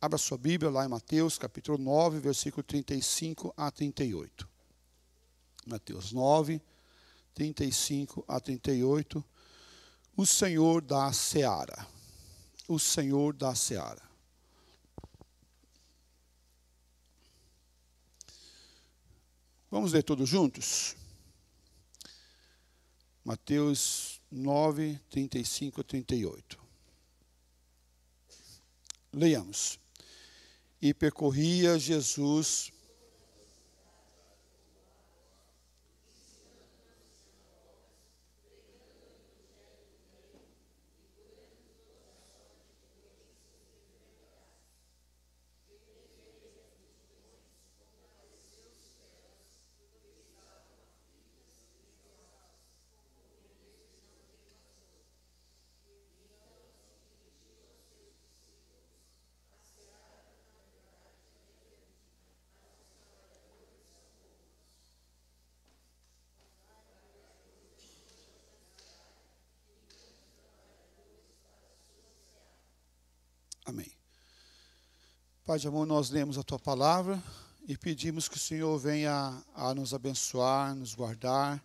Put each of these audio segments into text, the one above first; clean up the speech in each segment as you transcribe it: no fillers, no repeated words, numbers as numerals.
Abra sua Bíblia lá em Mateus, capítulo 9, versículo 35 a 38. Mateus 9, 35 a 38. O Senhor da Seara. O Senhor da Seara. Vamos ler todos juntos? Mateus 9, 35 a 38. Leiamos. E percorria Jesus Amém. Pai de amor, nós lemos a Tua palavra e pedimos que o Senhor venha a nos abençoar, nos guardar,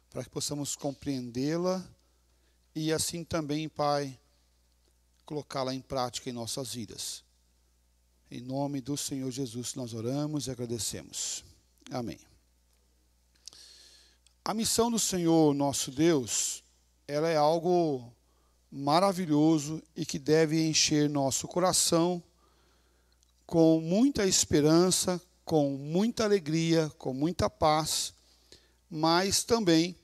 para que possamos compreendê-la e assim também, Pai, colocá-la em prática em nossas vidas. Em nome do Senhor Jesus nós oramos e agradecemos. Amém. A missão do Senhor, nosso Deus, ela é algo maravilhoso e que deve encher nosso coração com muita esperança, com muita alegria, com muita paz, mas também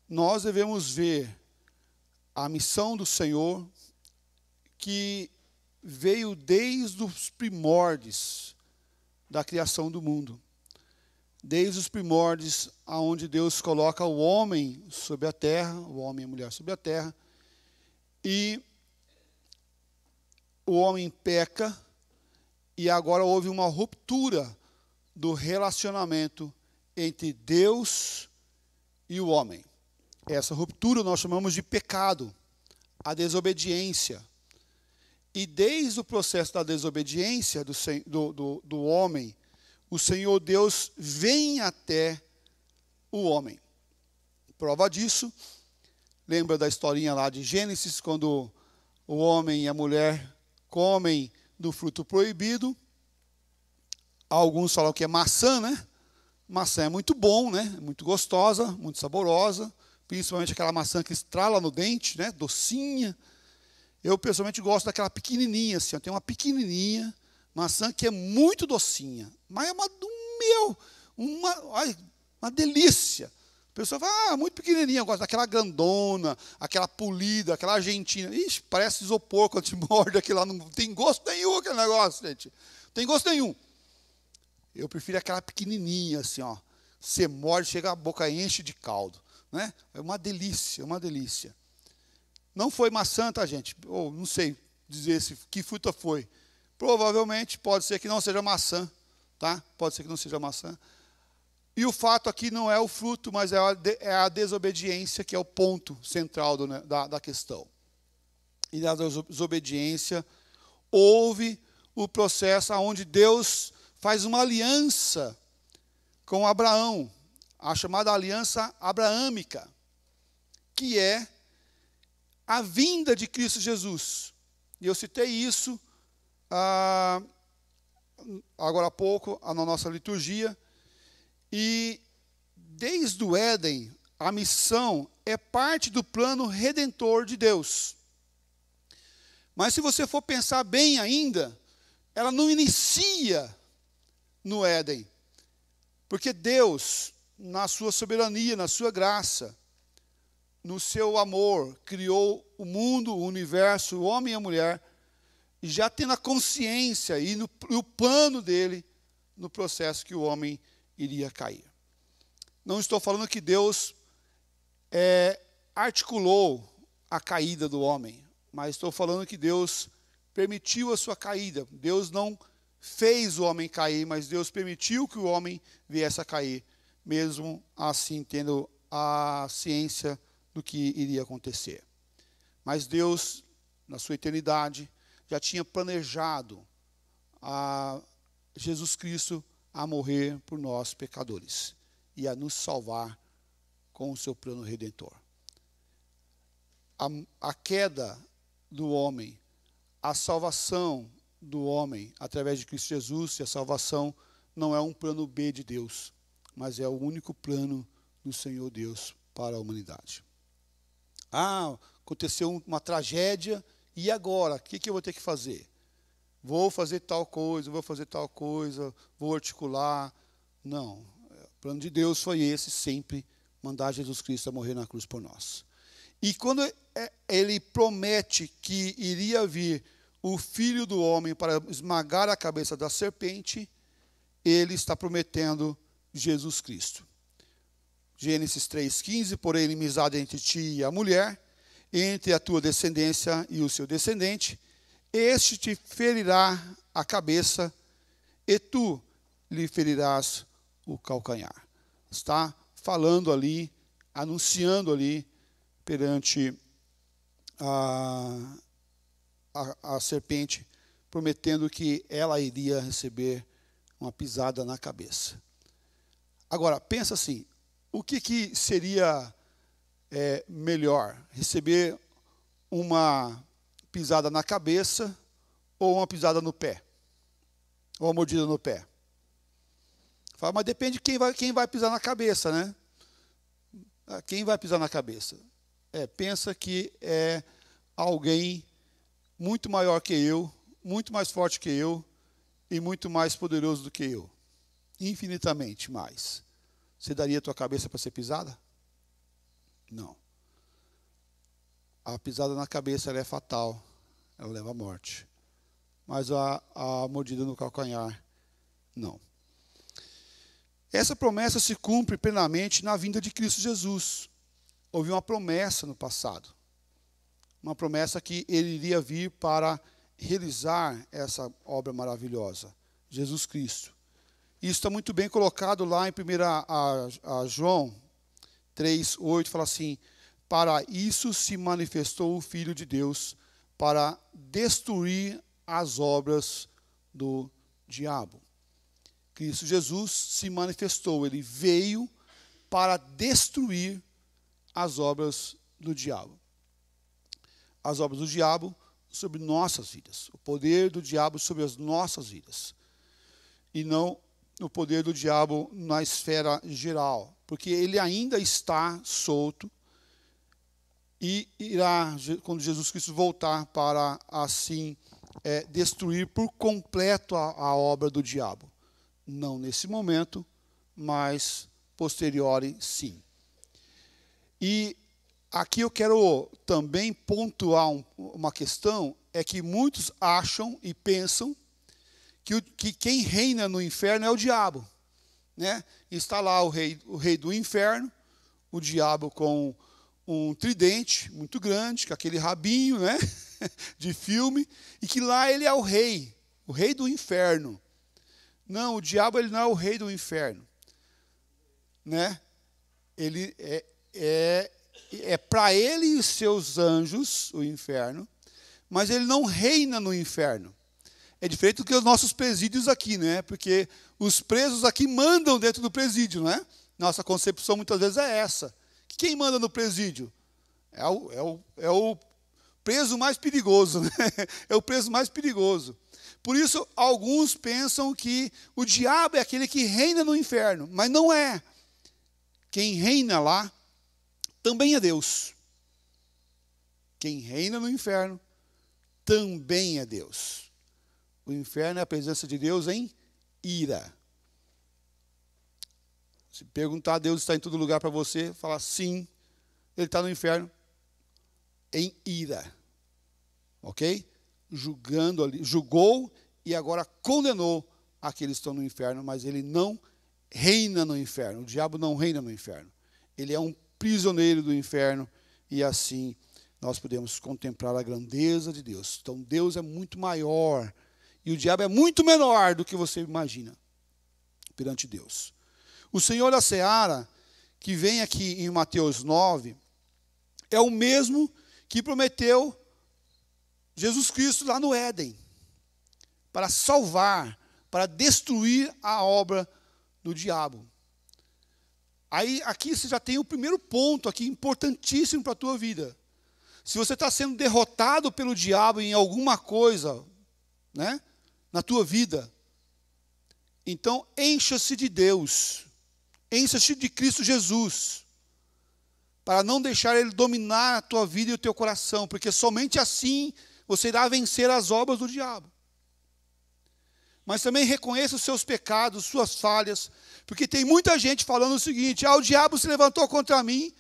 nós devemos ver a missão do Senhor que veio desde os primórdios da criação do mundo. Desde os primórdios, aonde Deus coloca o homem sobre a terra, o homem e a mulher sobre a terra, e o homem peca, e agora houve uma ruptura do relacionamento entre Deus e o homem. Essa ruptura nós chamamos de pecado, a desobediência. E desde o processo da desobediência do homem, o Senhor Deus vem até o homem. Prova disso, lembra da historinha lá de Gênesis, quando o homem e a mulher comem do fruto proibido. Alguns falam que é maçã, né? Maçã é muito bom, né? Muito gostosa, muito saborosa, principalmente aquela maçã que estrala no dente, né? Docinha. Eu pessoalmente gosto daquela pequenininha, assim, tem uma pequenininha maçã que é muito docinha, mas é uma delícia. A pessoa fala, muito pequenininha, eu gosto daquela grandona, aquela polida, aquela argentina. Ixi, parece isopor quando te morde aquilo lá, não tem gosto nenhum aquele negócio, gente. Não tem gosto nenhum. Eu prefiro aquela pequenininha, assim, ó. Você morde, chega a boca enche de caldo, né? É uma delícia, uma delícia. Não foi maçã, tá, gente? Ou não sei dizer que fruta foi. Provavelmente pode ser que não seja maçã, tá? Pode ser que não seja maçã. E o fato aqui não é o fruto, mas é a desobediência que é o ponto central da questão. E na desobediência houve o processo onde Deus faz uma aliança com Abraão, a chamada aliança abraâmica, que é a vinda de Cristo Jesus. E eu citei isso agora há pouco, na nossa liturgia. E desde o Éden, a missão é parte do plano redentor de Deus. Mas se você for pensar bem ainda, ela não inicia no Éden. Porque Deus, na sua soberania, na sua graça, no seu amor, criou o mundo, o universo, o homem e a mulher, e já tendo a consciência e o plano dele no processo que o homem iria cair. Não estou falando que Deus articulou a caída do homem, mas estou falando que Deus permitiu a sua caída. Deus não fez o homem cair, mas Deus permitiu que o homem viesse a cair, mesmo assim tendo a ciência do que iria acontecer. Mas Deus, na sua eternidade, já tinha planejado a Jesus Cristo a morrer por nós pecadores e a nos salvar com o seu plano redentor. A queda do homem, a salvação do homem através de Cristo Jesus, e a salvação não é um plano B de Deus, mas é o único plano do Senhor Deus para a humanidade. Aconteceu uma tragédia, e agora? O que eu vou ter que fazer? Vou fazer tal coisa, vou articular. Não, o plano de Deus foi esse, sempre mandar Jesus Cristo a morrer na cruz por nós. E quando ele promete que iria vir o Filho do Homem para esmagar a cabeça da serpente, ele está prometendo Jesus Cristo. Gênesis 3,15, porém inimizade entre ti e a mulher, entre a tua descendência e o seu descendente, este te ferirá a cabeça, e tu lhe ferirás o calcanhar. Está falando ali, anunciando ali, perante a serpente, prometendo que ela iria receber uma pisada na cabeça. Agora, pensa assim, o que seria melhor? Receber uma pisada na cabeça ou uma pisada no pé? Ou uma mordida no pé? Fala, mas depende de quem vai pisar na cabeça, né? Quem vai pisar na cabeça? Pensa que é alguém muito maior que eu, muito mais forte que eu e muito mais poderoso do que eu. Infinitamente mais. Você daria a tua cabeça para ser pisada? Não. A pisada na cabeça ela é fatal, ela leva à morte. Mas a mordida no calcanhar, não. Essa promessa se cumpre plenamente na vinda de Cristo Jesus. Houve uma promessa no passado. Uma promessa que ele iria vir para realizar essa obra maravilhosa. Jesus Cristo. Isso está muito bem colocado lá em 1 João 3,8, fala assim, para isso se manifestou o Filho de Deus, para destruir as obras do diabo. Cristo Jesus se manifestou, ele veio para destruir as obras do diabo. As obras do diabo sobre nossas vidas. O poder do diabo sobre as nossas vidas. E não o poder do diabo na esfera geral. Porque ele ainda está solto e irá, quando Jesus Cristo voltar, para assim destruir por completo a obra do diabo. Não nesse momento, mas posteriori sim. E aqui eu quero também pontuar uma questão, é que muitos acham e pensam que quem reina no inferno é o diabo, né? Está lá o rei do inferno, o diabo com um tridente muito grande, com aquele rabinho, né? de filme, e que lá ele é o rei do inferno. Não, o diabo ele não é o rei do inferno, né? Ele é para ele e os seus anjos, o inferno, mas ele não reina no inferno. É diferente do que os nossos presídios aqui, né? Porque os presos aqui mandam dentro do presídio, né? Nossa concepção muitas vezes é essa. Quem manda no presídio? É o preso mais perigoso, né? É o preso mais perigoso. Por isso, alguns pensam que o diabo é aquele que reina no inferno, mas não é. Quem reina lá também é Deus. Quem reina no inferno também é Deus. O inferno é a presença de Deus em ira. Se perguntar, Deus está em todo lugar para você, falar sim, ele está no inferno em ira. Ok? Julgando ali, julgou e agora condenou aqueles que estão no inferno, mas ele não reina no inferno. O diabo não reina no inferno. Ele é um prisioneiro do inferno e assim nós podemos contemplar a grandeza de Deus. Então Deus é muito maior e o diabo é muito menor do que você imagina perante Deus. O Senhor da Seara, que vem aqui em Mateus 9, é o mesmo que prometeu Jesus Cristo lá no Éden, para salvar, para destruir a obra do diabo. Aí, aqui você já tem o primeiro ponto aqui, importantíssimo para a tua vida. Se você está sendo derrotado pelo diabo em alguma coisa, né, na tua vida, então encha-se de Deus, encha-se de Cristo Jesus, para não deixar Ele dominar a tua vida e o teu coração, porque somente assim você irá vencer as obras do diabo. Mas também reconheça os seus pecados, suas falhas, porque tem muita gente falando o seguinte: o diabo se levantou contra mim.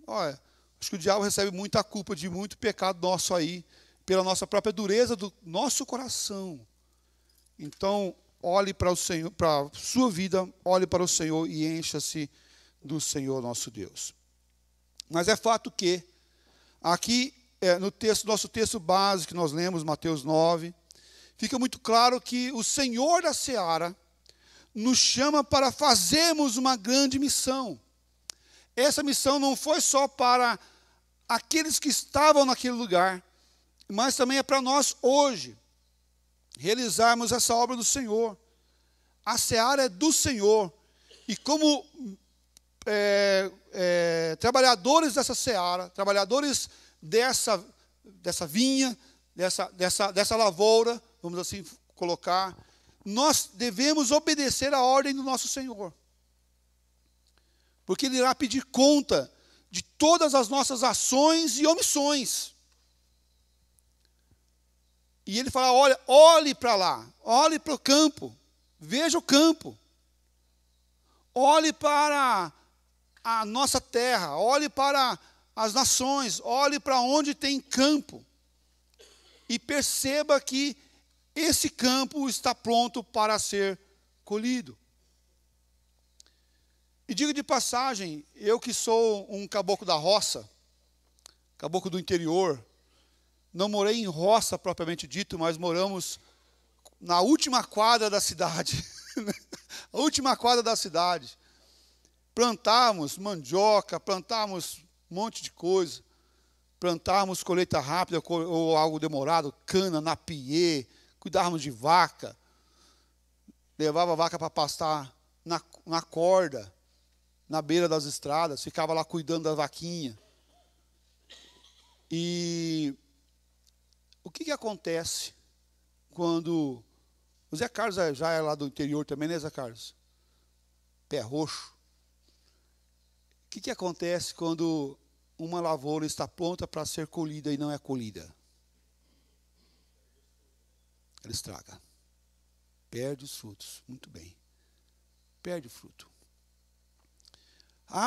Olha, acho que o diabo recebe muita culpa de muito pecado nosso aí, pela nossa própria dureza do nosso coração. Então, olhe para o Senhor, para a sua vida, olhe para o Senhor e encha-se do Senhor nosso Deus. Mas é fato que, aqui no texto, nosso texto base que nós lemos, Mateus 9, fica muito claro que o Senhor da seara nos chama para fazermos uma grande missão. Essa missão não foi só para aqueles que estavam naquele lugar, mas também é para nós hoje, realizarmos essa obra do Senhor. A seara é do Senhor, e como trabalhadores dessa seara, trabalhadores dessa vinha, dessa lavoura, vamos assim colocar, nós devemos obedecer à ordem do nosso Senhor. Porque Ele irá pedir conta de todas as nossas ações e omissões. E Ele fala: olhe para lá, olhe para o campo, veja o campo. Olhe para a nossa terra, olhe para as nações, olhe para onde tem campo. E perceba que esse campo está pronto para ser colhido. E digo de passagem, eu que sou um caboclo da roça, caboclo do interior, não morei em roça propriamente dito, mas moramos na última quadra da cidade. A última quadra da cidade. Plantávamos mandioca, plantávamos um monte de coisa. Plantávamos colheita rápida ou algo demorado, cana, napiê, cuidávamos de vaca. Levava a vaca para pastar na corda, na beira das estradas, ficava lá cuidando da vaquinha. E o que acontece quando... O Zé Carlos já é lá do interior também, né, Zé Carlos? Pé roxo. O que acontece quando uma lavoura está pronta para ser colhida e não é colhida? Ela estraga. Perde os frutos. Muito bem. Perde o fruto.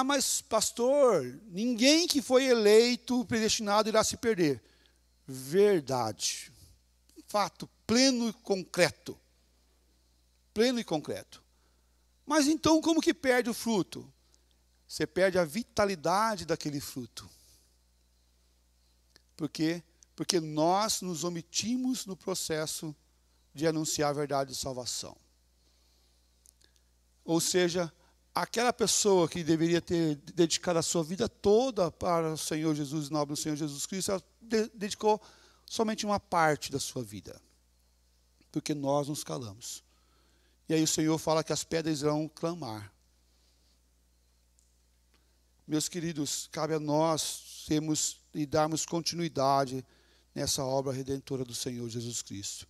Mas pastor, ninguém que foi eleito, predestinado, irá se perder. Verdade. Fato pleno e concreto. Pleno e concreto. Mas então como que perde o fruto? Você perde a vitalidade daquele fruto. Por quê? Porque nós nos omitimos no processo de anunciar a verdade de salvação. Ou seja, aquela pessoa que deveria ter dedicado a sua vida toda para o Senhor Jesus, em nome do Senhor Jesus Cristo, ela dedicou somente uma parte da sua vida. Porque nós nos calamos. E aí o Senhor fala que as pedras irão clamar. Meus queridos, cabe a nós termos e darmos continuidade nessa obra redentora do Senhor Jesus Cristo.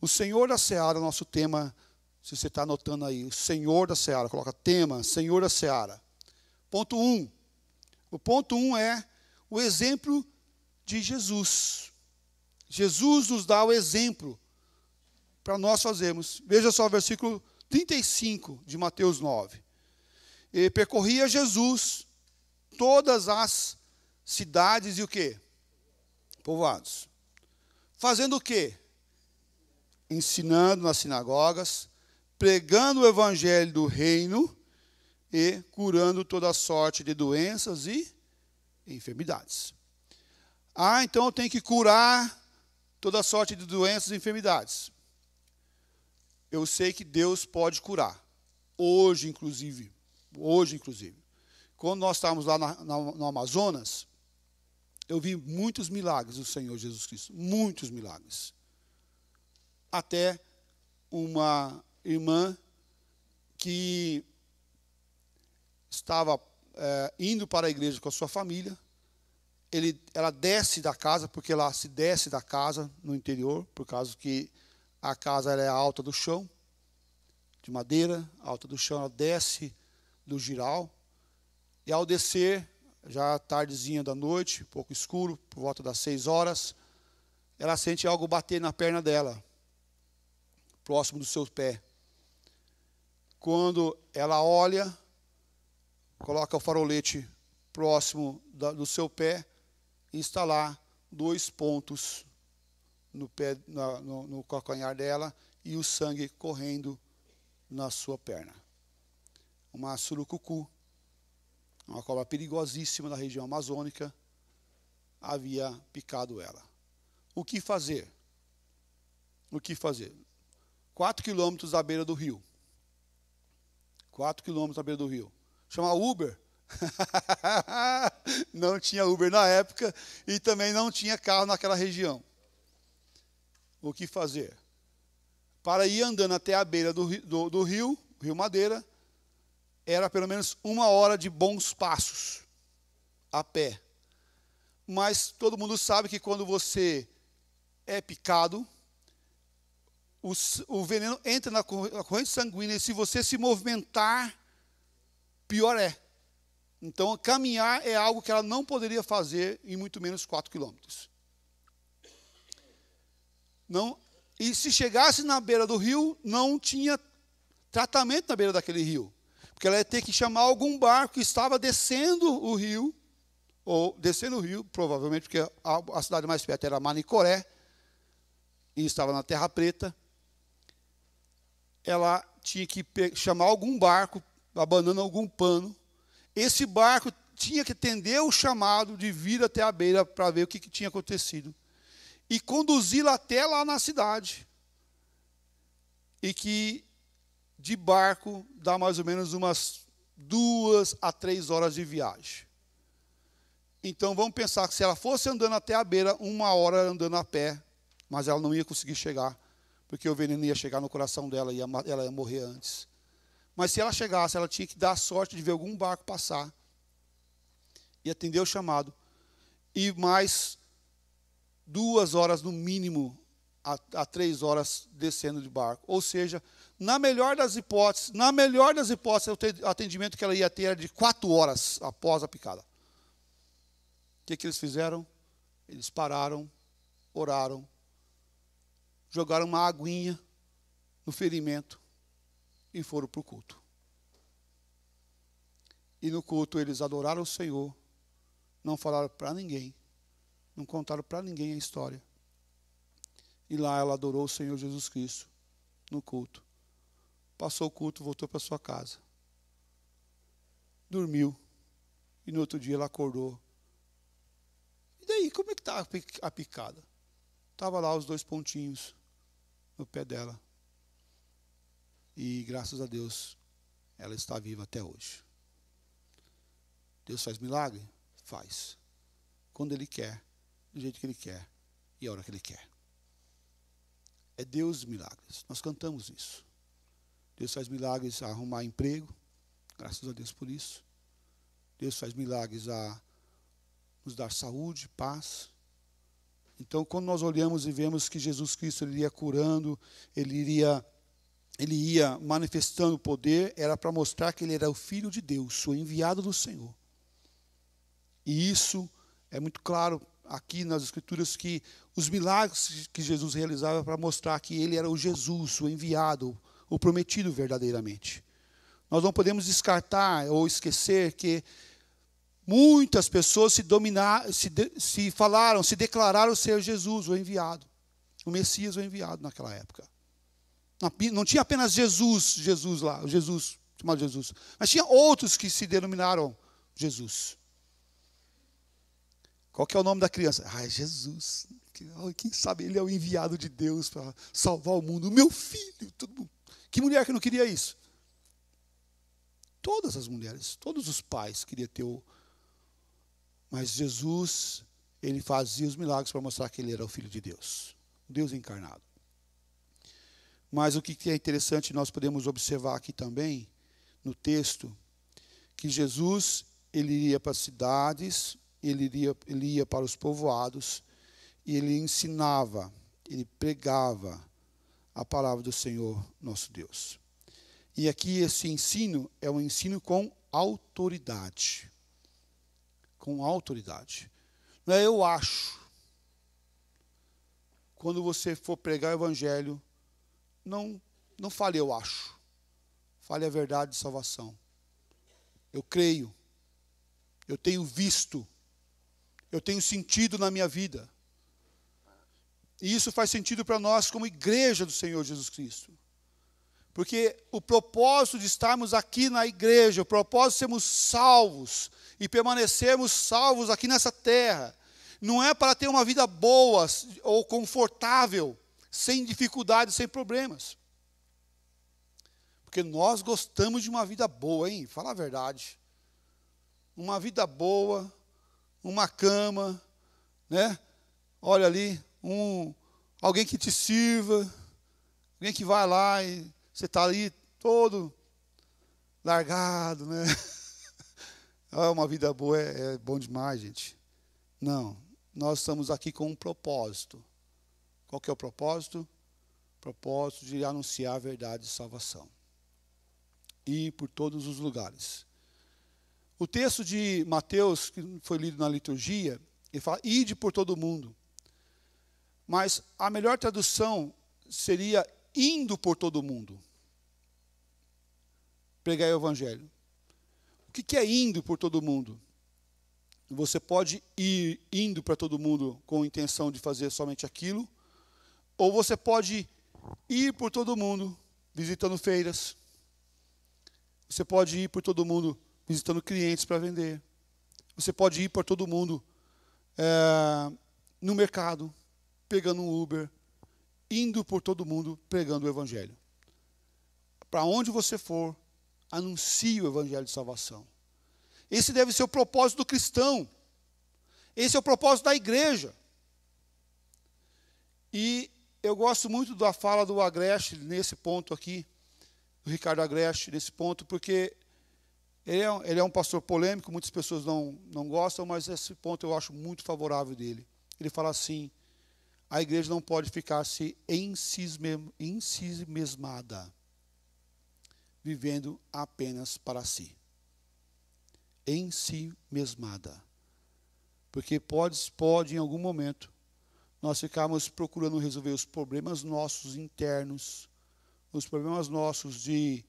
O Senhor da Seara, nosso tema, se você está anotando aí, o Senhor da Seara, coloca tema, Senhor da Seara. Ponto 1. O ponto 1 é o exemplo de Jesus. Jesus nos dá o exemplo para nós fazermos. Veja só o versículo 35 de Mateus 9. E percorria Jesus todas as cidades e o quê? Povoados. Fazendo o quê? Ensinando nas sinagogas, pregando o evangelho do reino e curando toda sorte de doenças e enfermidades. Então eu tenho que curar toda sorte de doenças e enfermidades. Eu sei que Deus pode curar. Hoje, inclusive. Quando nós estávamos lá no Amazonas, eu vi muitos milagres do Senhor Jesus Cristo, muitos milagres. Até uma irmã que estava indo para a igreja com a sua família, ela desce da casa, porque lá se desce da casa no interior, por causa que a casa ela é alta do chão, de madeira, alta do chão, ela desce do giral, e ao descer, já tardezinha da noite, um pouco escuro, por volta das 6 horas, ela sente algo bater na perna dela, próximo do seu pé. Quando ela olha, coloca o farolete próximo do seu pé, e está lá 2 pontos no pé, no calcanhar dela, e o sangue correndo na sua perna. Uma surucucu, uma cobra perigosíssima da região amazônica, havia picado ela. O que fazer? O que fazer? 4 quilômetros da beira do rio. 4 quilômetros da beira do rio. Chamar Uber? Não tinha Uber na época e também não tinha carro naquela região. O que fazer? Para ir andando até a beira do rio, Rio Madeira, era pelo menos 1 hora de bons passos, a pé. Mas todo mundo sabe que quando você é picado, o veneno entra na corrente sanguínea, e se você se movimentar, pior é. Então, caminhar é algo que ela não poderia fazer em muito menos 4 quilômetros. Não, e se chegasse na beira do rio, não tinha tratamento na beira daquele rio. Porque ela ia ter que chamar algum barco que estava descendo o rio, ou descendo o rio, provavelmente, porque a cidade mais perto era Manicoré, e estava na Terra Preta. Ela tinha que chamar algum barco, abanando algum pano. Esse barco tinha que atender o chamado de vir até a beira para ver o que tinha acontecido. E conduzi-la até lá na cidade. E que de barco dá mais ou menos umas 2 a 3 horas de viagem. Então vamos pensar que se ela fosse andando até a beira, 1 hora andando a pé, mas ela não ia conseguir chegar, porque o veneno ia chegar no coração dela e ela ia morrer antes. Mas se ela chegasse, ela tinha que dar a sorte de ver algum barco passar e atender o chamado. E mais 2 horas no mínimo a 3 horas descendo de barco. Ou seja, na melhor das hipóteses, o atendimento que ela ia ter era de 4 horas após a picada. O que eles fizeram? Eles pararam, oraram, jogaram uma aguinha no ferimento e foram para o culto. E no culto eles adoraram o Senhor, não falaram para ninguém, não contaram para ninguém a história. E lá ela adorou o Senhor Jesus Cristo, no culto. Passou o culto, voltou para sua casa. Dormiu. E no outro dia ela acordou. E daí, como é que está a picada? Estava lá os 2 pontinhos no pé dela. E graças a Deus, ela está viva até hoje. Deus faz milagre? Faz. Quando Ele quer, do jeito que Ele quer e a hora que Ele quer. É Deus dos milagres. Nós cantamos isso. Deus faz milagres a arrumar emprego, graças a Deus por isso. Deus faz milagres a nos dar saúde, paz. Então, quando nós olhamos e vemos que Jesus Cristo ele ia curando, ele ia manifestando o poder, era para mostrar que ele era o Filho de Deus, o enviado do Senhor. E isso é muito claro aqui nas Escrituras, que os milagres que Jesus realizava para mostrar que ele era o Jesus, o enviado, o prometido verdadeiramente. Nós não podemos descartar ou esquecer que muitas pessoas se declararam ser Jesus, o enviado, o Messias, o enviado naquela época. Não tinha apenas Jesus lá, o Jesus, chamado Jesus, mas tinha outros que se denominaram Jesus. Qual que é o nome da criança? É Jesus. Quem sabe ele é o enviado de Deus para salvar o mundo. O meu filho. Que mulher que não queria isso? Todas as mulheres, todos os pais queriam ter o... Mas Jesus ele fazia os milagres para mostrar que ele era o Filho de Deus, Deus encarnado. Mas o que é interessante, nós podemos observar aqui também, no texto, que Jesus, ele ia para as cidades, ele ia para os povoados, e ele ensinava, ele pregava a palavra do Senhor nosso Deus. E aqui esse ensino é um ensino com autoridade. Com autoridade. Não é eu acho. Quando você for pregar o evangelho, não fale eu acho. Fale a verdade de salvação. Eu creio. Eu tenho visto. Eu tenho sentido na minha vida. E isso faz sentido para nós como igreja do Senhor Jesus Cristo. Porque o propósito de estarmos aqui na igreja, o propósito de sermos salvos e permanecermos salvos aqui nessa terra, não é para ter uma vida boa ou confortável, sem dificuldades, sem problemas. Porque nós gostamos de uma vida boa, hein? Fala a verdade. Uma vida boa, uma cama, né? Olha ali, alguém que te sirva, alguém que vai lá e você está ali todo largado, né? Uma vida boa é bom demais, gente. Não, nós estamos aqui com um propósito. Qual que é o propósito? O propósito de anunciar a verdade de salvação. E por todos os lugares. O texto de Mateus, que foi lido na liturgia, ele fala, ide por todo o mundo. Mas a melhor tradução seria indo por todo o mundo. Pregar o evangelho. O que é indo por todo o mundo? Você pode ir indo para todo mundo com a intenção de fazer somente aquilo, ou você pode ir por todo mundo visitando feiras. Você pode ir por todo mundo visitando clientes para vender. Você pode ir por todo mundo no mercado, pegando um Uber, indo por todo mundo pregando o evangelho. Para onde você for, anuncie o evangelho de salvação. Esse deve ser o propósito do cristão. Esse é o propósito da igreja. E eu gosto muito da fala do Agreste nesse ponto aqui, do Ricardo Agreste nesse ponto, porque ele é um pastor polêmico, muitas pessoas não gostam, mas esse ponto eu acho muito favorável dele. Ele fala assim, a igreja não pode ficar se ensimesmada, vivendo apenas para si. Ensimesmada. Porque pode em algum momento nós ficarmos procurando resolver os problemas nossos internos, os problemas nossos de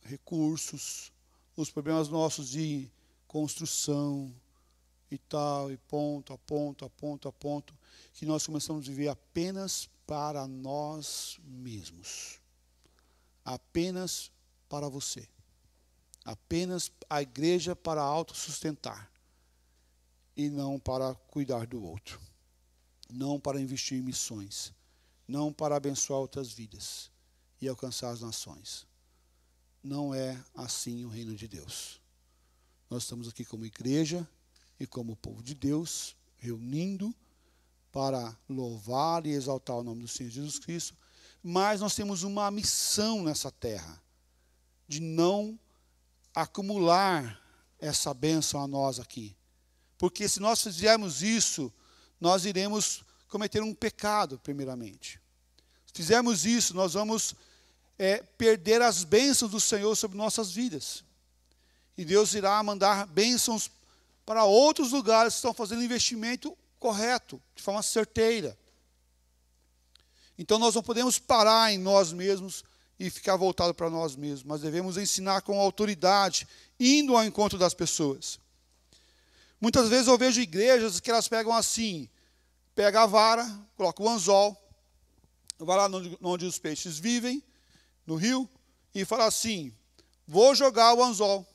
recursos, os problemas nossos de construção e tal, e ponto a ponto, que nós começamos a viver apenas para nós mesmos. Apenas para você. Apenas a igreja para autossustentar. E não para cuidar do outro. Não para investir em missões. Não para abençoar outras vidas e alcançar as nações. Não é assim o reino de Deus. Nós estamos aqui como igreja e como povo de Deus, reunindo para louvar e exaltar o nome do Senhor Jesus Cristo, mas nós temos uma missão nessa terra, de não acumular essa bênção a nós aqui. Porque se nós fizermos isso, nós iremos cometer um pecado, primeiramente. Se fizermos isso, nós vamos perder as bênçãos do Senhor sobre nossas vidas. E Deus irá mandar bênçãos para outros lugares que estão fazendo investimento correto, de forma certeira. Então nós não podemos parar em nós mesmos e ficar voltado para nós mesmos, mas devemos ensinar com autoridade, indo ao encontro das pessoas. Muitas vezes eu vejo igrejas que elas pegam assim, pega a vara, coloca o anzol, vai lá onde os peixes vivem, no rio, e fala assim, vou jogar o anzol,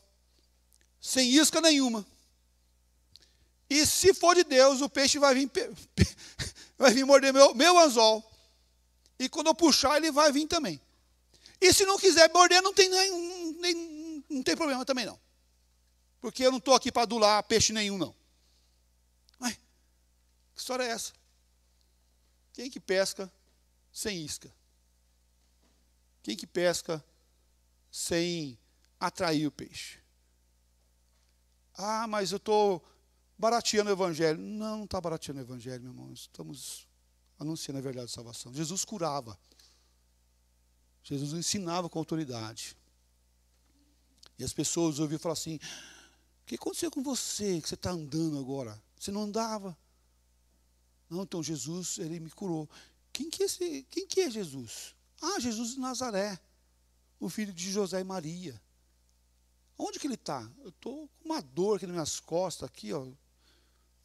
sem isca nenhuma. E se for de Deus, o peixe vai vir morder meu anzol. E quando eu puxar, ele vai vir também. E se não quiser morder, não tem problema também não. Porque eu não estou aqui para adular peixe nenhum, não. Que história é essa? Quem que pesca sem isca? Quem que pesca sem atrair o peixe? Ah, mas eu estou barateando o evangelho. Não, não está barateando o evangelho, meu irmão. Estamos anunciando a verdade de salvação. Jesus curava. Jesus ensinava com autoridade. E as pessoas ouviam falar assim: o que aconteceu com você, que você está andando agora? Você não andava? Não, então Jesus, ele me curou. Quem que é Jesus? Ah, Jesus de Nazaré, o filho de José e Maria. Onde que ele está? Eu estou com uma dor aqui nas minhas costas, aqui, ó.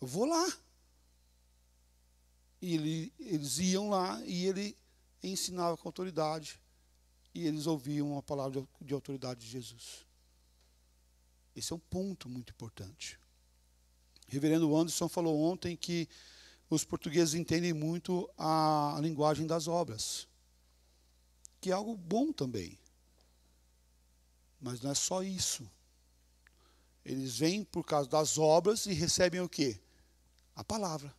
Eu vou lá. E eles iam lá e ele ensinava com autoridade. E eles ouviam a palavra de autoridade de Jesus. Esse é um ponto muito importante. O reverendo Anderson falou ontem que os portugueses entendem muito a linguagem das obras, que é algo bom também. Mas não é só isso. Eles vêm por causa das obras e recebem o quê? A palavra.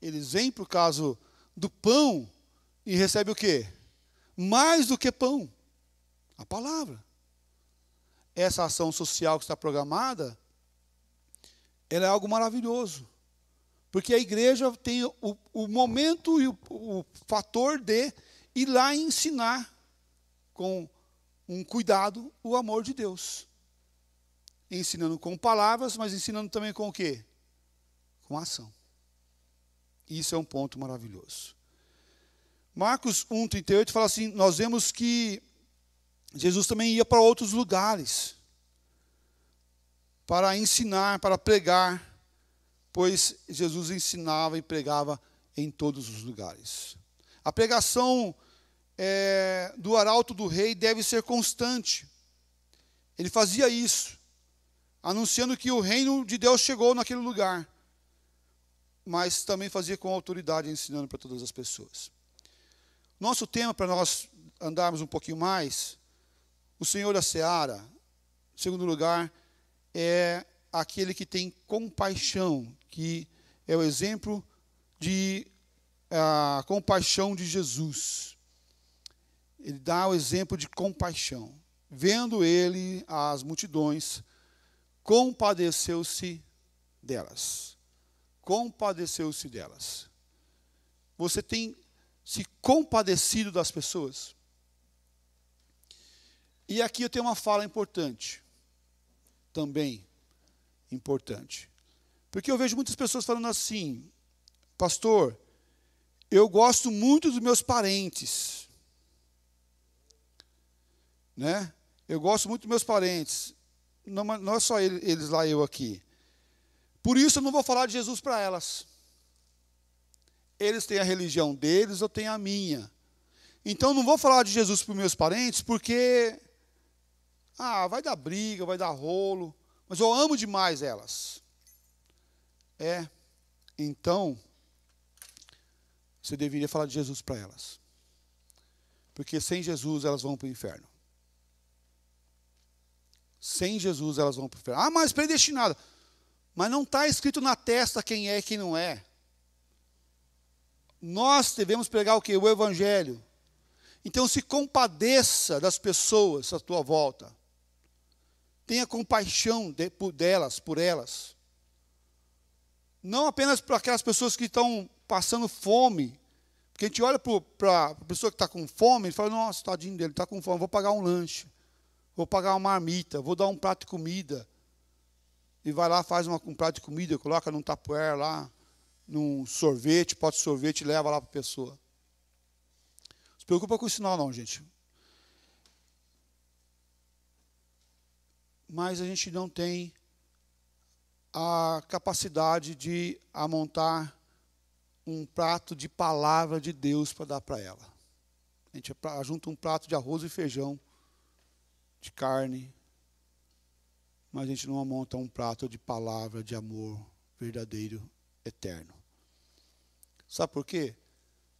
Eles vêm por causa do pão e recebem o quê? Mais do que pão. A palavra. Essa ação social que está programada, ela é algo maravilhoso. Porque a igreja tem o momento e o fator de ir lá e ensinar com um cuidado o amor de Deus. Ensinando com palavras, mas ensinando também com o quê? Com ação. Isso é um ponto maravilhoso. Marcos 1,38 fala assim: nós vemos que Jesus também ia para outros lugares para ensinar, para pregar, pois Jesus ensinava e pregava em todos os lugares. A pregação do arauto do rei deve ser constante. Ele fazia isso, anunciando que o reino de Deus chegou naquele lugar, mas também fazia com autoridade, ensinando para todas as pessoas. Nosso tema, para nós andarmos um pouquinho mais, o Senhor da Seara, em segundo lugar, é aquele que tem compaixão, que é o exemplo de compaixão de Jesus. Ele dá o exemplo de compaixão. Vendo ele as multidões, compadeceu-se delas. Compadeceu-se delas. Você tem se compadecido das pessoas? E aqui eu tenho uma fala importante. Também importante. Porque eu vejo muitas pessoas falando assim: pastor, eu gosto muito dos meus parentes. Né? Eu gosto muito dos meus parentes. Não é só eles lá, eu aqui. Por isso eu não vou falar de Jesus para elas. Eles têm a religião deles, eu tenho a minha. Então eu não vou falar de Jesus para os meus parentes, porque vai dar briga, vai dar rolo. Mas eu amo demais elas. Então, você deveria falar de Jesus para elas. Porque sem Jesus elas vão para o inferno. Sem Jesus elas vão para o inferno. Mas predestinada. Mas não está escrito na testa quem é e quem não é. Nós devemos pregar o quê? O Evangelho. Então se compadeça das pessoas à tua volta. Tenha compaixão delas, por elas. Não apenas para aquelas pessoas que estão passando fome. Porque a gente olha para a pessoa que está com fome e fala: nossa, tadinho dele, está com fome, vou pagar um lanche. Vou pagar uma marmita, vou dar um prato de comida. E vai lá, faz um prato de comida, coloca num tupperware lá, num sorvete, pote de sorvete, e leva lá para a pessoa. Não se preocupa com o sinal não, gente. Mas a gente não tem a capacidade de amontar um prato de palavra de Deus para dar para ela. A gente junta um prato de arroz e feijão, de carne, mas a gente não amonta um prato de palavra de amor verdadeiro, eterno. Sabe por quê?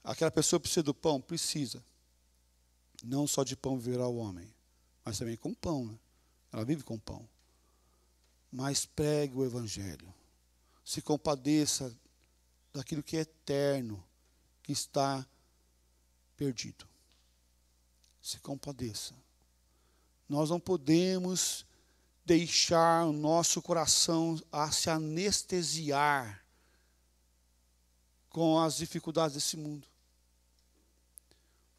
Aquela pessoa precisa do pão? Precisa. Não só de pão viverá o homem, mas também com pão, né? Ela vive com pão. Mas pregue o Evangelho. se compadeça daquilo que é eterno, que está perdido. Se compadeça. Nós não podemos deixar o nosso coração a se anestesiar com as dificuldades desse mundo.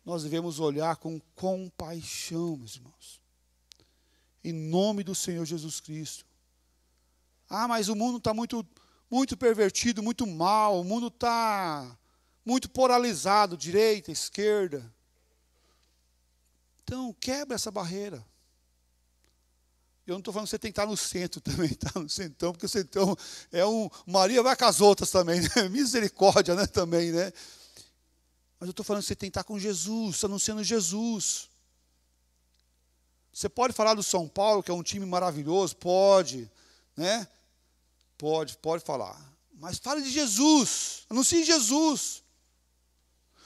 Nós devemos olhar com compaixão, meus irmãos. Em nome do Senhor Jesus Cristo. Ah, mas o mundo está muito pervertido, muito mal. O mundo está muito polarizado, direita, esquerda. Então, quebra essa barreira. Eu não estou falando que você tem que estar no centro também, estar no centrão, porque o centrão é Maria vai com as outras também, né? Misericórdia, né? Também, né? Mas eu estou falando que você tem que estar com Jesus, anunciando Jesus. Você pode falar do São Paulo, que é um time maravilhoso? Pode, né? Pode falar. Mas fale de Jesus, anuncie Jesus.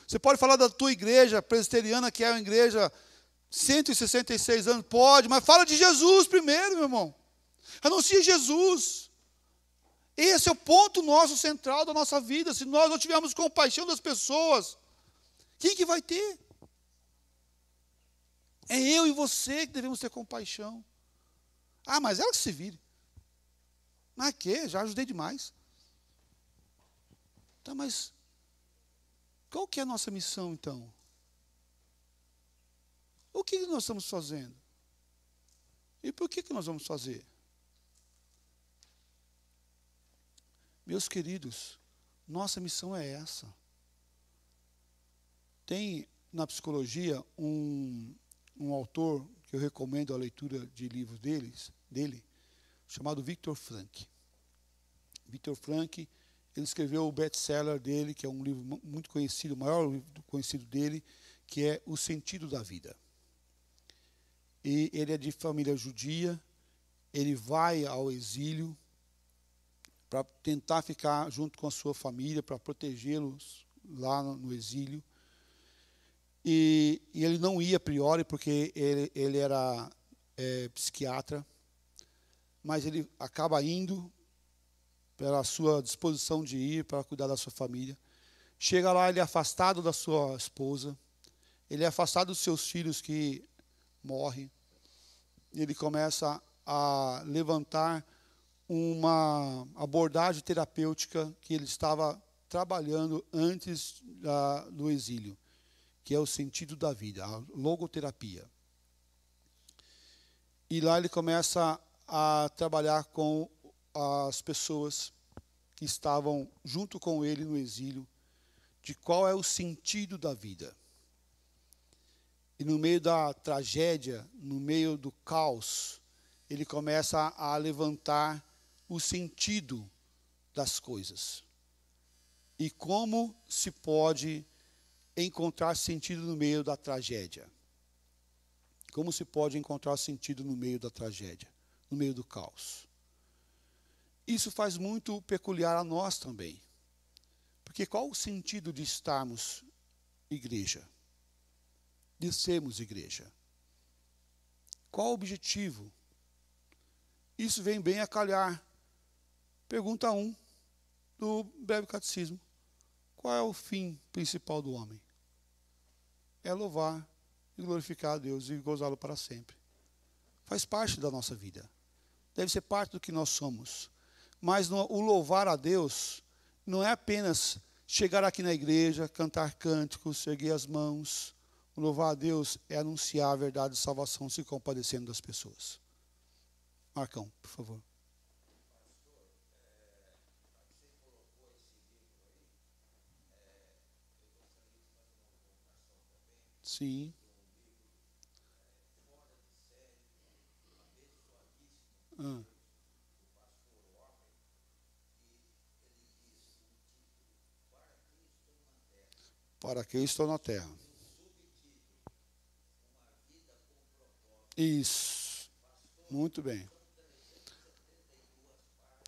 Você pode falar da tua igreja presbiteriana, que é uma igreja 166 anos, pode, mas fala de Jesus primeiro, meu irmão. Anuncie Jesus. Esse é o ponto nosso central da nossa vida. Se nós não tivermos compaixão das pessoas, quem que vai ter? É eu e você que devemos ter compaixão. Ah, mas ela que se vire. Mas que? Já ajudei demais. Tá, mas qual que é a nossa missão, então? O que nós estamos fazendo? E por que nós vamos fazer? Meus queridos, nossa missão é essa. Tem na psicologia um autor que eu recomendo a leitura de livros dele, chamado Viktor Frankl. Viktor Frankl, ele escreveu o best-seller dele, que é um livro muito conhecido, o maior livro conhecido dele, que é O Sentido da Vida. E ele é de família judia, ele vai ao exílio para tentar ficar junto com a sua família, para protegê-los lá no exílio. E ele não ia a priori, porque ele era psiquiatra, mas ele acaba indo pela sua disposição de ir para cuidar da sua família. Chega lá, ele é afastado da sua esposa, ele é afastado dos seus filhos que morrem. Ele começa a levantar uma abordagem terapêutica que ele estava trabalhando antes do exílio, que é o sentido da vida, a logoterapia. E lá ele começa a trabalhar com as pessoas que estavam junto com ele no exílio, de qual é o sentido da vida. E no meio da tragédia, no meio do caos, ele começa a levantar o sentido das coisas. E como se pode encontrar sentido no meio da tragédia? Como se pode encontrar sentido no meio da tragédia, no meio do caos? Isso faz muito peculiar a nós também. Porque qual o sentido de estarmos igreja? De sermos igreja? Qual o objetivo? Isso vem bem a calhar. Pergunta 1 do breve catecismo. Qual é o fim principal do homem? É louvar e glorificar a Deus e gozá-lo para sempre. Faz parte da nossa vida. Deve ser parte do que nós somos. Mas o louvar a Deus não é apenas chegar aqui na igreja, cantar cânticos, erguer as mãos. O louvar a Deus é anunciar a verdade de salvação, se compadecendo das pessoas. Marcão, por favor. Sim. Para que estou na terra. Isso. Muito bem.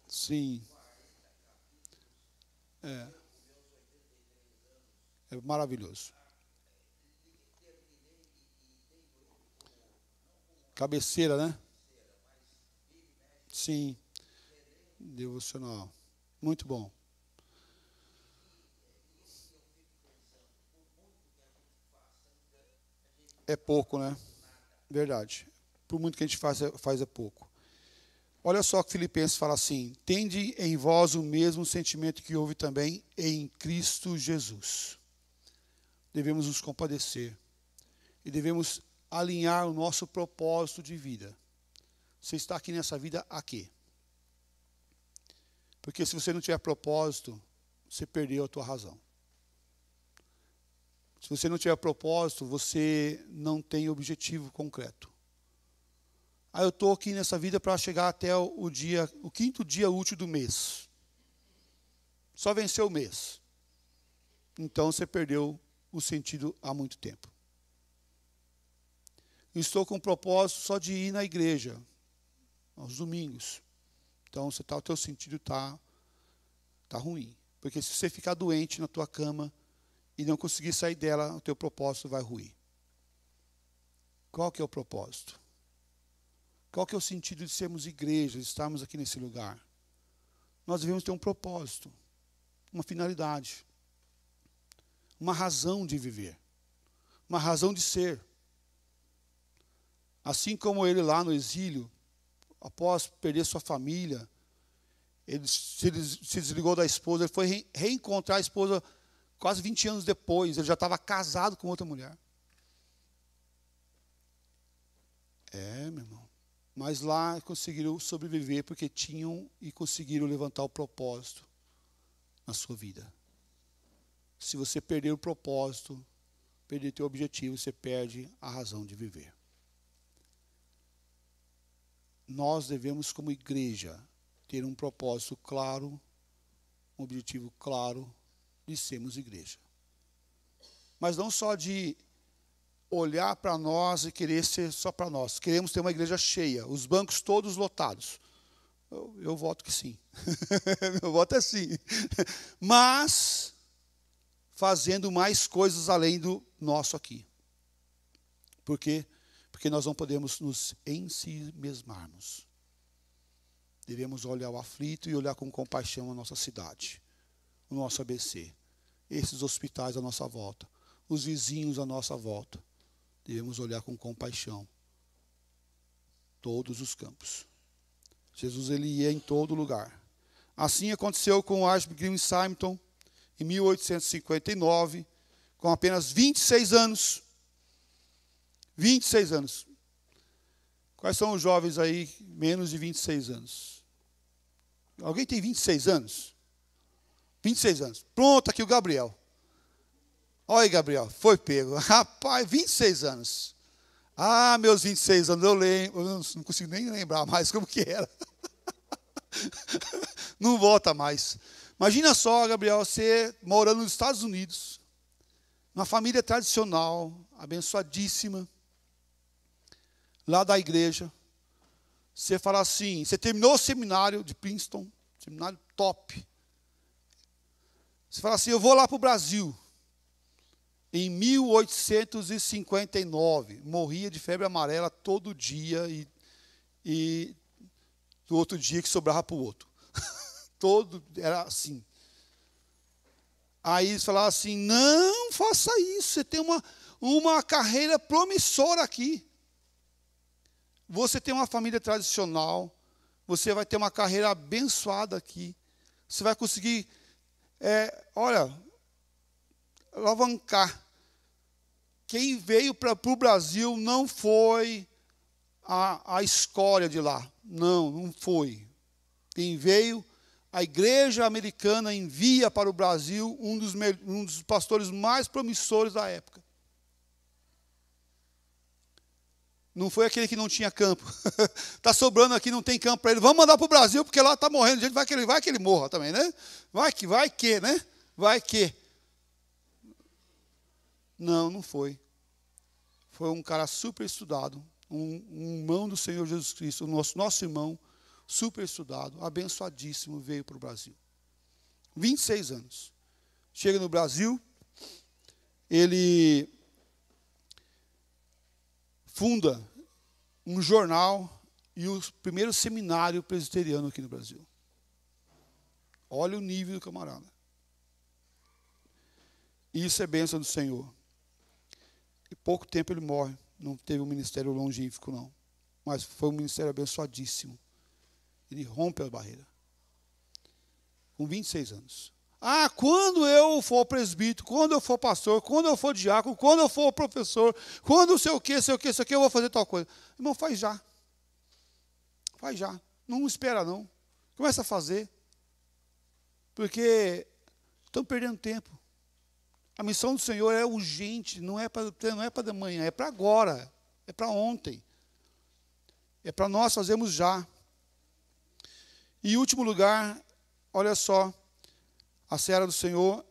Sim. É maravilhoso. Cabeceira, né? Sim. Devocional. Muito bom. É pouco, né? Verdade. Por muito que a gente faz é pouco. Olha só que Filipenses fala assim: tende em vós o mesmo sentimento que houve também em Cristo Jesus. Devemos nos compadecer e devemos alinhar o nosso propósito de vida. Você está aqui nessa vida a quê? Porque se você não tiver propósito, você perdeu a tua razão. Se você não tiver propósito, você não tem objetivo concreto. Eu estou aqui nessa vida para chegar até o 5º dia útil do mês. Só venceu o mês. Então você perdeu o sentido há muito tempo. Estou com o propósito só de ir na igreja, aos domingos. Então o teu sentido está ruim. Porque se você ficar doente na tua cama e não conseguir sair dela, o teu propósito vai ruir. Qual que é o propósito? Qual que é o sentido de sermos igreja, de estarmos aqui nesse lugar? Nós devemos ter um propósito, uma finalidade, uma razão de viver, uma razão de ser. Assim como ele lá no exílio, após perder sua família, ele se desligou da esposa, ele foi reencontrar a esposa quase 20 anos depois, ele já estava casado com outra mulher. Meu irmão. Mas lá conseguiram sobreviver porque tinham e conseguiram levantar o propósito na sua vida. Se você perder o propósito, perder teu objetivo, você perde a razão de viver. Nós devemos, como igreja, ter um propósito claro, um objetivo claro de sermos igreja. Mas não só de olhar para nós e querer ser só para nós. Queremos ter uma igreja cheia, os bancos todos lotados. Eu voto que sim. Meu voto é sim. Mas fazendo mais coisas além do nosso aqui. Por quê? Porque nós não podemos nos ensimesmarmos. Devemos olhar o aflito e olhar com compaixão a nossa cidade, o nosso ABC, esses hospitais à nossa volta, os vizinhos à nossa volta. Devemos olhar com compaixão todos os campos. Jesus, ele ia em todo lugar. Assim aconteceu com Ashby Simon em 1859, com apenas 26 anos. 26 anos. Quais são os jovens aí, menos de 26 anos? Alguém tem 26 anos? 26 anos. Pronto, aqui o Gabriel. Olha aí, Gabriel, foi pego. Rapaz, 26 anos. Meus 26 anos, eu lembro, eu não consigo nem lembrar mais como que era. Não volta mais. Imagina só, Gabriel, você morando nos Estados Unidos, numa família tradicional, abençoadíssima, lá da igreja. Você fala assim, você terminou o seminário de Princeton, seminário top. Você fala assim, eu vou lá para o Brasil. Em 1859, morria de febre amarela todo dia e do outro dia que sobrava para o outro. Todo, era assim. Aí eles falavam assim, não faça isso, você tem uma carreira promissora aqui. Você tem uma família tradicional, você vai ter uma carreira abençoada aqui. Você vai conseguir, alavancar. Quem veio para o Brasil não foi a escória de lá. Não foi. Quem veio, a igreja americana envia para o Brasil um dos pastores mais promissores da época. Não foi aquele que não tinha campo. Está sobrando aqui, não tem campo para ele. Vamos mandar para o Brasil, porque lá está morrendo gente. Vai que ele morra também, né? Vai que, né? Vai que. Não foi. Foi um cara super estudado, um irmão do Senhor Jesus Cristo, nosso irmão, super estudado, abençoadíssimo, veio para o Brasil. 26 anos. Chega no Brasil, ele funda um jornal e o primeiro seminário presbiteriano aqui no Brasil. Olha o nível do camarada. Isso é bênção do Senhor. E pouco tempo ele morre. Não teve um ministério longínquo, não. Mas foi um ministério abençoadíssimo. Ele rompe a barreira. Com 26 anos. Ah, quando eu for presbítero, quando eu for pastor, quando eu for diácono, quando eu for professor, quando sei o que, eu vou fazer tal coisa. Irmão, faz já. Faz já. Não espera, não. Começa a fazer. Porque estão perdendo tempo. A missão do Senhor é urgente, não é para amanhã, é para agora, é para ontem. É para nós fazermos já. E em último lugar, olha só, a seara do Senhor,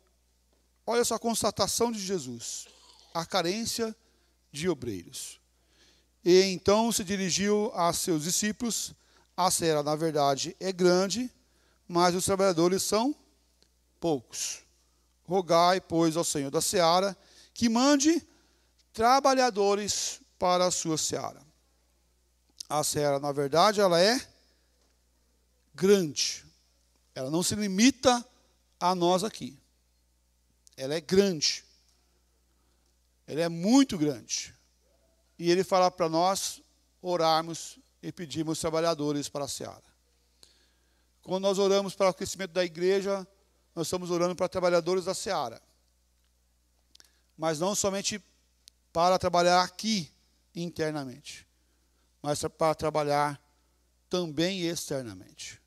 olha só a constatação de Jesus, a carência de obreiros. E então se dirigiu a seus discípulos, a seara, na verdade, é grande, mas os trabalhadores são poucos. Rogai, pois, ao Senhor da seara, que mande trabalhadores para a sua seara. A seara, na verdade, ela é grande. Ela não se limita a nós aqui. Ela é grande. Ela é muito grande. E ele fala para nós orarmos e pedirmos trabalhadores para a seara. Quando nós oramos para o crescimento da igreja, nós estamos orando para trabalhadores da seara. Mas não somente para trabalhar aqui internamente, mas para trabalhar também externamente.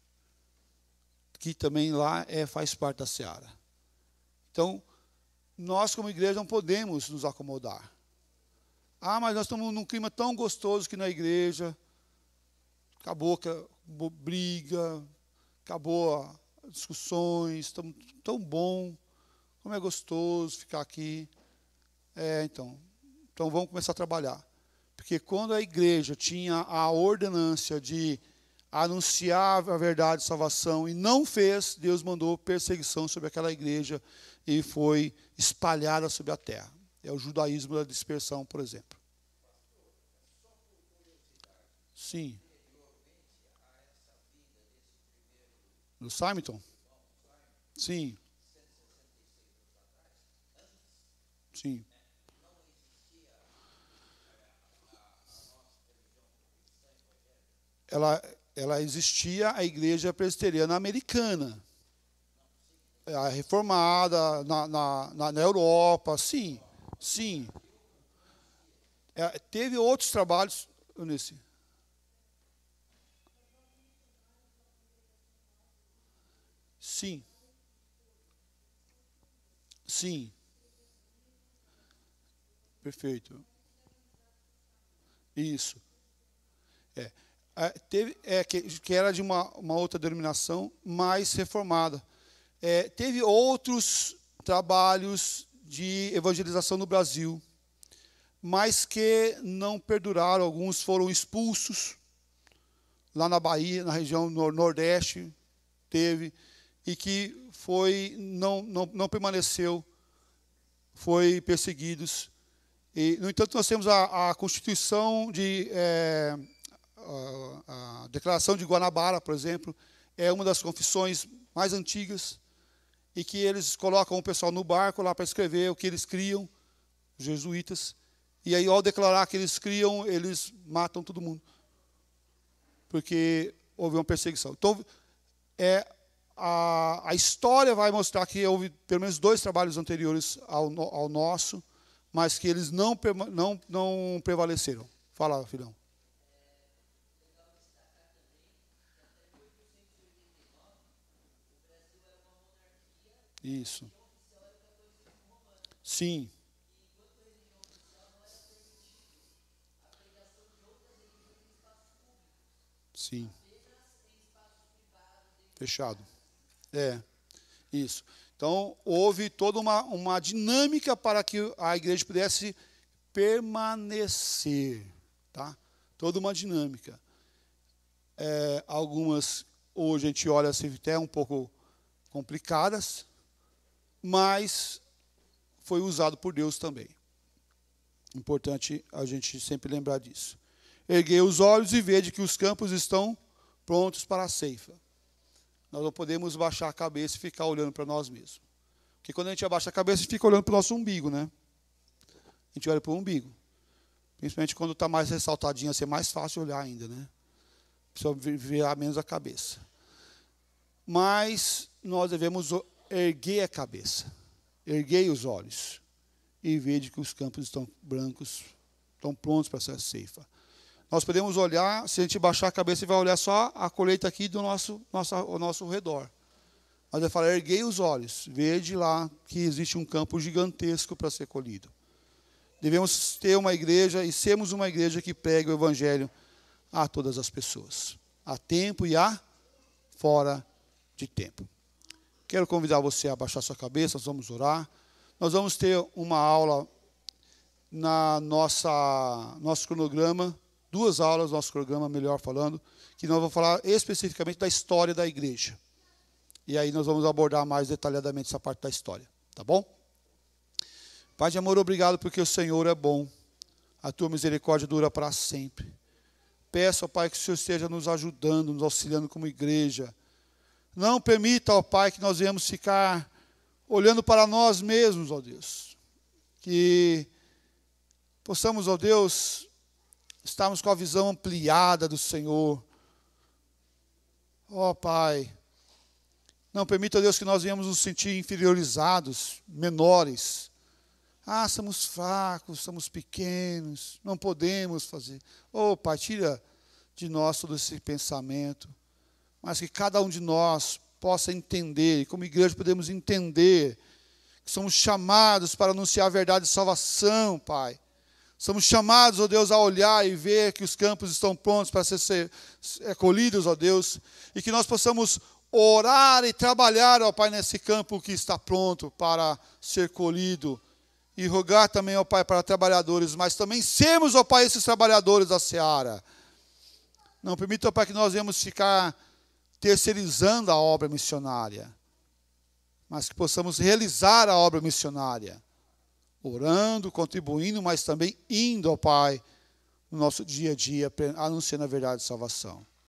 Que também lá faz parte da seara. Então, nós como igreja não podemos nos acomodar. Ah, mas nós estamos num clima tão gostoso aqui na igreja. Acabou a briga, acabou as discussões, tão bom, como é gostoso ficar aqui. Então vamos começar a trabalhar. Porque quando a igreja tinha a ordenância de anunciar a verdade de salvação e não fez, Deus mandou perseguição sobre aquela igreja e foi espalhada sobre a terra. É o judaísmo da dispersão, por exemplo. Sim. No Simonton? Sim. Sim. Ela existia a igreja presbiteriana americana, a reformada na Europa, sim. Teve outros trabalhos nesse. Sim. Perfeito. Isso. Que era de uma outra denominação, mais reformada. Teve outros trabalhos de evangelização no Brasil, mas que não perduraram. Alguns foram expulsos. Lá na Bahia, na região Nordeste, teve, e que não permaneceu, foi perseguidos. E, no entanto, nós temos a Constituição a Declaração de Guanabara, por exemplo, é uma das confissões mais antigas, e que eles colocam o pessoal no barco lá para escrever o que eles criam, os jesuítas, e aí, ao declarar que eles criam, eles matam todo mundo, porque houve uma perseguição. Então, a história vai mostrar que houve pelo menos 2 trabalhos anteriores ao nosso, mas que eles não prevaleceram. Fala, filhão. Isso. Sim. Sim. Fechado. Isso. Então, houve toda uma dinâmica para que a igreja pudesse permanecer. Tá? Toda uma dinâmica. Algumas, hoje a gente olha assim, até um pouco complicadas, mas foi usado por Deus também. Importante a gente sempre lembrar disso. Erguei os olhos e vede que os campos estão prontos para a ceifa. nós não podemos baixar a cabeça e ficar olhando para nós mesmos. Porque quando a gente abaixa a cabeça, a gente fica olhando para o nosso umbigo, né? A gente olha para o umbigo. Principalmente quando está mais ressaltadinho, assim, é mais fácil olhar ainda, né? Precisa virar menos a cabeça. Mas nós devemos erguer a cabeça, erguei os olhos e veja que os campos estão brancos, estão prontos para ser ceifa. Nós podemos olhar, se a gente baixar a cabeça, vai olhar só a colheita aqui do ao nosso redor. Mas ele fala, erguei os olhos, veja lá que existe um campo gigantesco para ser colhido. Devemos ter uma igreja e sermos uma igreja que pregue o evangelho a todas as pessoas, a tempo e a fora de tempo. Quero convidar você a baixar sua cabeça, nós vamos orar. Nós vamos ter uma aula na nosso cronograma, 2 aulas no nosso cronograma, melhor falando, que nós vamos falar especificamente da história da igreja. E aí nós vamos abordar mais detalhadamente essa parte da história, tá bom? Pai de amor, obrigado porque o Senhor é bom. A tua misericórdia dura para sempre. Peço, ó Pai, que o Senhor esteja nos ajudando, nos auxiliando como igreja. Não permita, ó Pai, que nós venhamos ficar olhando para nós mesmos, ó Deus. Que possamos, ó Deus, estarmos com a visão ampliada do Senhor. Ó Pai, não permita, ó Deus, que nós venhamos nos sentir inferiorizados, menores. Ah, somos fracos, somos pequenos, não podemos fazer. Oh, Pai, tira de nós todo esse pensamento, mas que cada um de nós possa entender, e como igreja podemos entender, que somos chamados para anunciar a verdade de salvação, Pai. Somos chamados, ó Deus, a olhar e ver que os campos estão prontos para ser colhidos, ó Deus, e que nós possamos orar e trabalhar, ó Pai, nesse campo que está pronto para ser colhido. E rogar também, ó Pai, para trabalhadores, mas também sermos, ó Pai, esses trabalhadores da seara. Não permita, ó Pai, que nós venhamos ficar terceirizando a obra missionária, mas que possamos realizar a obra missionária, orando, contribuindo, mas também indo, ó Pai, no nosso dia a dia, anunciando a verdade de salvação.